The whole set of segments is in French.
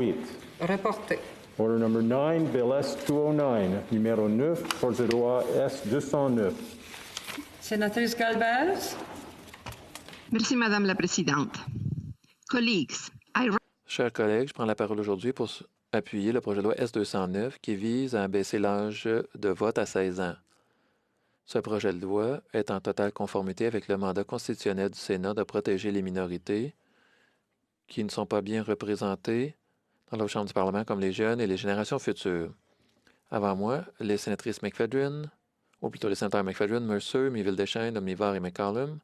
8. Reporté. Order number 9, Bill S-209, numéro 9, projet de loi S-209. Sénatrice Galbez. Merci, Madame la Présidente. Chers collègues, je prends la parole aujourd'hui pour appuyer le projet de loi S-209 qui vise à abaisser l'âge de vote à 16 ans. Ce projet de loi est en totale conformité avec le mandat constitutionnel du Sénat de protéger les minorités qui ne sont pas bien représentées dans la Chambre du Parlement comme les jeunes et les générations futures. Avant moi, les sénatrices McFedrin, ou plutôt les sénateurs McFedrin, Mercer, Miville-Deschênes, Omnivore et McCollum,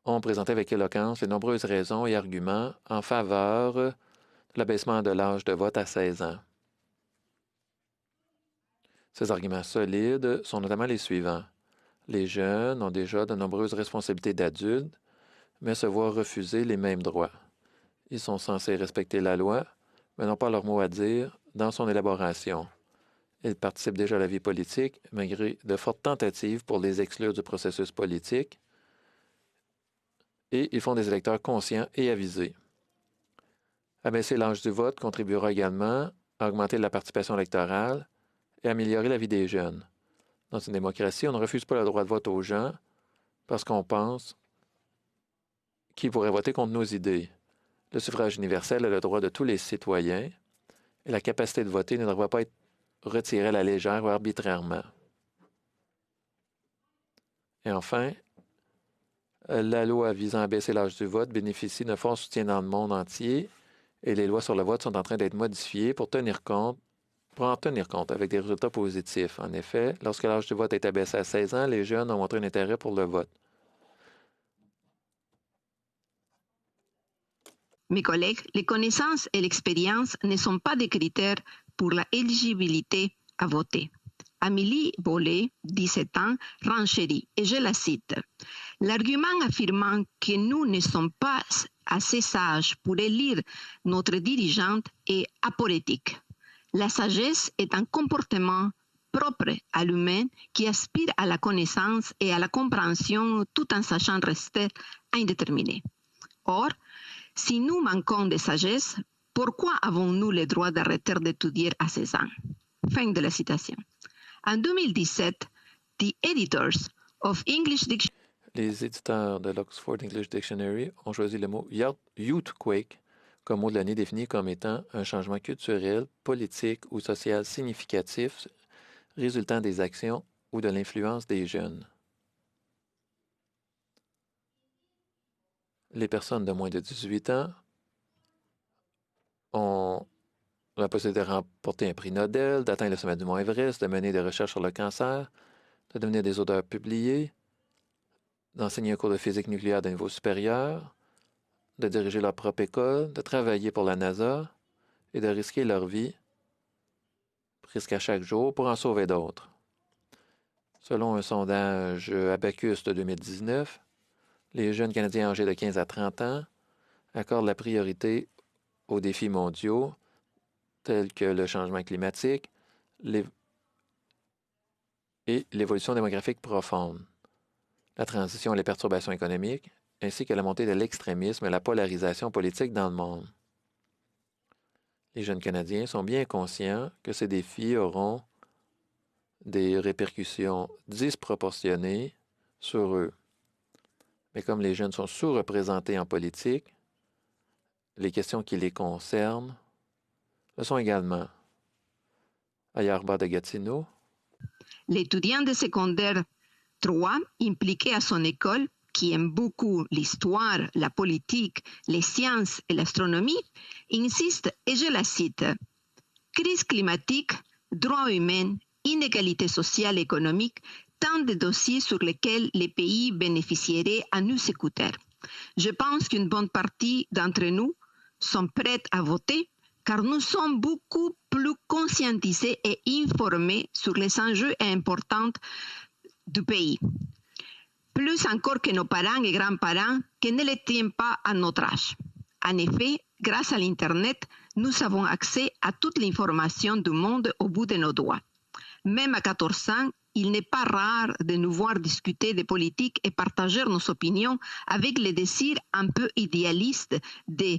ont présenté avec éloquence les nombreuses raisons et arguments en faveur de l'abaissement de l'âge de vote à 16 ans. Ces arguments solides sont notamment les suivants. Les jeunes ont déjà de nombreuses responsabilités d'adultes, mais se voient refuser les mêmes droits. Ils sont censés respecter la loi, mais n'ont pas leur mot à dire dans son élaboration. Ils participent déjà à la vie politique, malgré de fortes tentatives pour les exclure du processus politique, et ils font des électeurs conscients et avisés. Abaisser l'âge du vote contribuera également à augmenter la participation électorale et à améliorer la vie des jeunes. Dans une démocratie, on ne refuse pas le droit de vote aux gens parce qu'on pense qu'ils pourraient voter contre nos idées. Le suffrage universel est le droit de tous les citoyens et la capacité de voter ne devrait pas être retirée à la légère ou arbitrairement. Et enfin, la loi visant à baisser l'âge du vote bénéficie d'un fort soutien dans le monde entier et les lois sur le vote sont en train d'être modifiées pour en tenir compte avec des résultats positifs. En effet, lorsque l'âge du vote est abaissé à 16 ans, les jeunes ont montré un intérêt pour le vote. Mes collègues, les connaissances et l'expérience ne sont pas des critères pour la éligibilité à voter. Amélie Bollet, 17 ans, renchérit, et je la cite. L'argument affirmant que nous ne sommes pas assez sages pour élire notre dirigeante est apolitique. La sagesse est un comportement propre à l'humain qui aspire à la connaissance et à la compréhension tout en sachant rester indéterminé. Or, si nous manquons de sagesse, pourquoi avons-nous le droit d'arrêter d'étudier à 16 ans? Fin de la citation. En 2017, the editors of English Dictionary. Les éditeurs de l'Oxford English Dictionary ont choisi le mot youthquake comme mot de l'année défini comme étant un changement culturel, politique ou social significatif résultant des actions ou de l'influence des jeunes. Les personnes de moins de 18 ans ont la possibilité de remporter un prix Nobel, d'atteindre le sommet du mont Everest, de mener des recherches sur le cancer, de devenir des auteurs publiés, d'enseigner un cours de physique nucléaire de niveau supérieur, de diriger leur propre école, de travailler pour la NASA et de risquer leur vie presque à chaque jour pour en sauver d'autres. Selon un sondage Abacus de 2019, les jeunes Canadiens âgés de 15 à 30 ans accordent la priorité aux défis mondiaux tels que le changement climatique et l'évolution démographique profonde, la transition et les perturbations économiques, ainsi que la montée de l'extrémisme et la polarisation politique dans le monde. Les jeunes Canadiens sont bien conscients que ces défis auront des répercussions disproportionnées sur eux. Mais comme les jeunes sont sous-représentés en politique, les questions qui les concernent le sont également. Ayarba de Gatineau. L'étudiant de secondaire 3, impliqué à son école, qui aime beaucoup l'histoire, la politique, les sciences et l'astronomie, insiste, et je la cite, « Crise climatique, droits humains, inégalité sociale et économique, tant de dossiers sur lesquels les pays bénéficieraient à nous écouter. Je pense qu'une bonne partie d'entre nous sont prêts à voter car nous sommes beaucoup plus conscientisés et informés sur les enjeux importants du pays. Plus encore que nos parents et grands-parents qui ne l'étaient pas à notre âge. En effet, grâce à l'Internet, nous avons accès à toute l'information du monde au bout de nos doigts. Même à 14 ans, il n'est pas rare de nous voir discuter de politique et partager nos opinions avec le désir un peu idéaliste de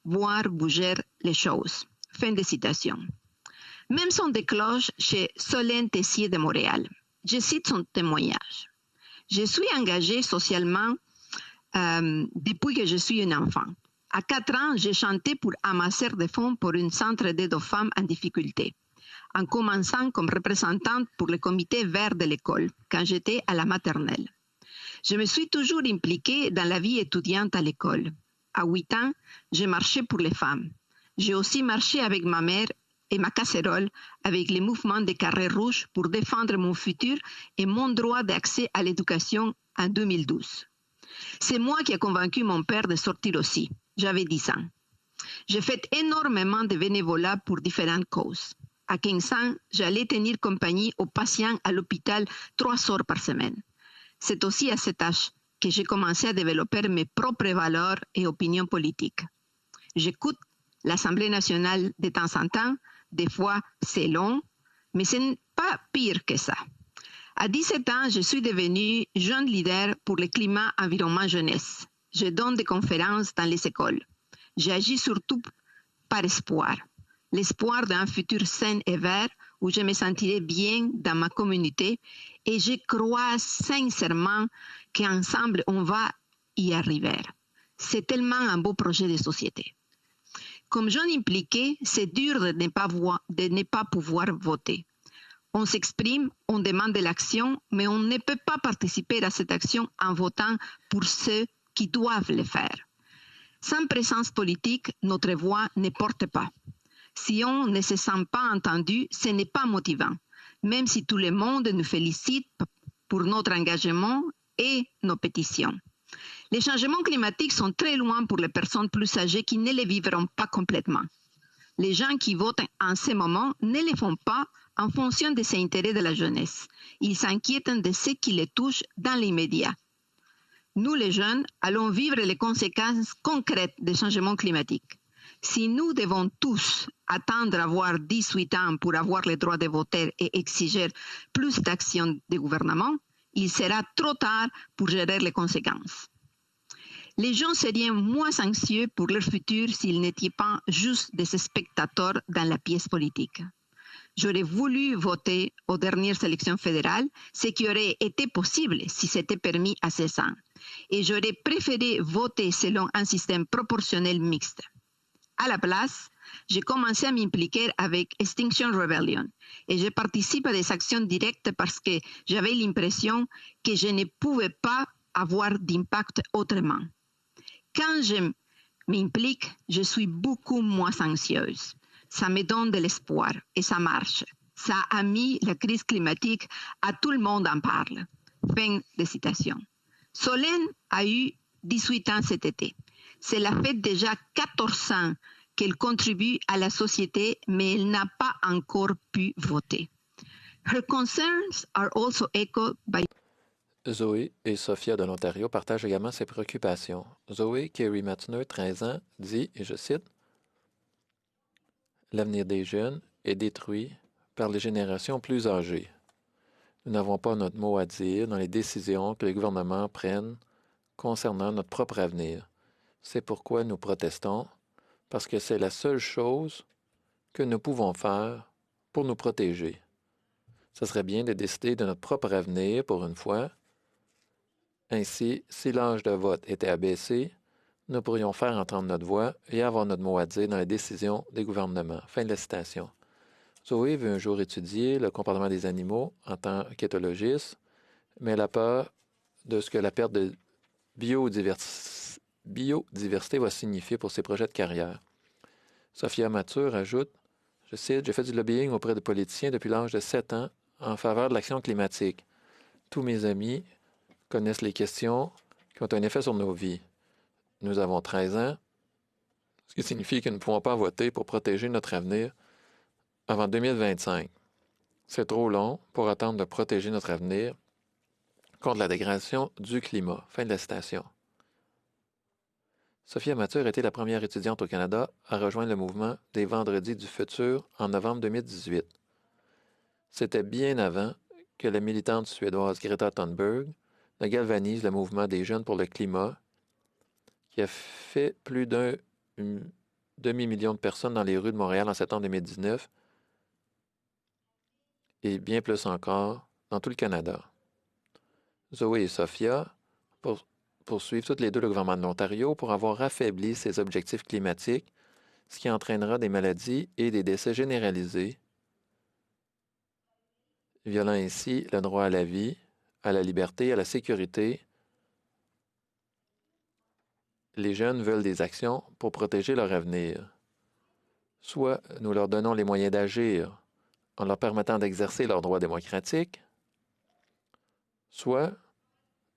voir bouger les choses. Fin de citation. Même son de cloche chez Solène Tessier de Montréal. Je cite son témoignage. Je suis engagée socialement depuis que je suis une enfant. À 4 ans, j'ai chanté pour amasser des fonds pour un centre d'aide aux femmes en difficulté, en commençant comme représentante pour le comité vert de l'école quand j'étais à la maternelle. Je me suis toujours impliquée dans la vie étudiante à l'école. À 8 ans, j'ai marché pour les femmes. J'ai aussi marché avec ma mère et ma casserole avec les mouvements des carrés rouges pour défendre mon futur et mon droit d'accès à l'éducation en 2012. C'est moi qui ai convaincu mon père de sortir aussi. J'avais 10 ans. J'ai fait énormément de bénévolat pour différentes causes. À 15 ans, j'allais tenir compagnie aux patients à l'hôpital 3 heures par semaine. C'est aussi à cet âge que j'ai commencé à développer mes propres valeurs et opinions politiques. J'écoute l'Assemblée nationale de temps en temps. Des fois, c'est long, mais ce n'est pas pire que ça. À 17 ans, je suis devenue jeune leader pour le climat, environnement, jeunesse. Je donne des conférences dans les écoles. J'agis surtout par espoir. L'espoir d'un futur sain et vert où je me sentirai bien dans ma communauté et je crois sincèrement qu'ensemble, on va y arriver. C'est tellement un beau projet de société. Comme jeune impliqué, c'est dur de ne pas pouvoir voter. On s'exprime, on demande de l'action, mais on ne peut pas participer à cette action en votant pour ceux qui doivent le faire. Sans présence politique, notre voix ne porte pas. Si on ne se sent pas entendu, ce n'est pas motivant, même si tout le monde nous félicite pour notre engagement et nos pétitions. Les changements climatiques sont très loin pour les personnes plus âgées qui ne les vivront pas complètement. Les gens qui votent en ce moment ne les font pas en fonction des intérêts de la jeunesse. Ils s'inquiètent de ce qui les touche dans l'immédiat. Nous, les jeunes, allons vivre les conséquences concrètes des changements climatiques. Si nous devons tous attendre avoir 18 ans pour avoir le droit de voter et exiger plus d'action du gouvernement, il sera trop tard pour gérer les conséquences. Les gens seraient moins anxieux pour leur futur s'ils n'étaient pas juste des spectateurs dans la pièce politique. J'aurais voulu voter aux dernières élections fédérales, ce qui aurait été possible si c'était permis à 16 ans. Et j'aurais préféré voter selon un système proportionnel mixte. À la place, j'ai commencé à m'impliquer avec Extinction Rebellion et je participe à des actions directes parce que j'avais l'impression que je ne pouvais pas avoir d'impact autrement. Quand je m'implique, je suis beaucoup moins anxieuse. Ça me donne de l'espoir et ça marche. Ça a mis la crise climatique à tout le monde en parle. Fin de citation. Solène a eu 18 ans cet été. Cela fait déjà 14 ans qu'elle contribue à la société, mais elle n'a pas encore pu voter. Her concerns are also echoed by Zoé et Sophia de l'Ontario partagent également ses préoccupations. Zoé, Kerry Matner, 13 ans, dit, et je cite, « L'avenir des jeunes est détruit par les générations plus âgées. Nous n'avons pas notre mot à dire dans les décisions que les gouvernements prennent concernant notre propre avenir. C'est pourquoi nous protestons, parce que c'est la seule chose que nous pouvons faire pour nous protéger. Ce serait bien de décider de notre propre avenir pour une fois. Ainsi, si l'âge de vote était abaissé, nous pourrions faire entendre notre voix et avoir notre mot à dire dans les décisions des gouvernements. » Fin de la citation. Zoé veut un jour étudier le comportement des animaux en tant qu'éthologiste, mais elle a peur de ce que la perte de biodiversité va signifier pour ses projets de carrière. Sophia Mature ajoute, je cite, « J'ai fait du lobbying auprès de politiciens depuis l'âge de 7 ans en faveur de l'action climatique. Tous mes amis connaissent les questions qui ont un effet sur nos vies. Nous avons 13 ans, ce qui signifie que nous ne pouvons pas voter pour protéger notre avenir avant 2025. C'est trop long pour attendre de protéger notre avenir contre la dégradation du climat. » Fin de la citation. Sophia Mature était la première étudiante au Canada à rejoindre le mouvement des Vendredis du futur en novembre 2018. C'était bien avant que la militante suédoise Greta Thunberg ne galvanise le mouvement des jeunes pour le climat, qui a fait plus d'1 demi-million de personnes dans les rues de Montréal en septembre 2019 et bien plus encore dans tout le Canada. Zoé et Sophia poursuivent toutes les deux le gouvernement de l'Ontario pour avoir affaibli ses objectifs climatiques, ce qui entraînera des maladies et des décès généralisés, violant ainsi le droit à la vie, à la liberté, à la sécurité. Les jeunes veulent des actions pour protéger leur avenir. Soit nous leur donnons les moyens d'agir en leur permettant d'exercer leurs droits démocratiques, soit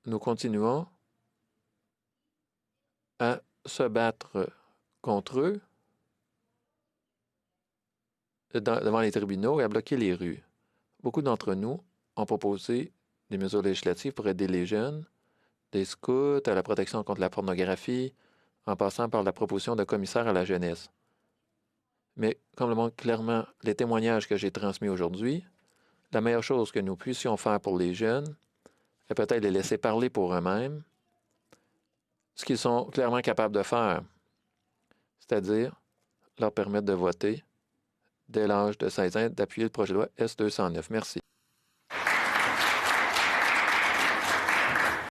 nous continuons à se battre contre eux devant les tribunaux et à bloquer les rues. Beaucoup d'entre nous ont proposé des mesures législatives pour aider les jeunes, des scouts à la protection contre la pornographie, en passant par la proposition de commissaire à la jeunesse. Mais comme le montrent clairement les témoignages que j'ai transmis aujourd'hui, la meilleure chose que nous puissions faire pour les jeunes est peut-être les laisser parler pour eux-mêmes, ce qu'ils sont clairement capables de faire, c'est-à-dire leur permettre de voter dès l'âge de 16 ans, d'appuyer le projet de loi S-209. Merci.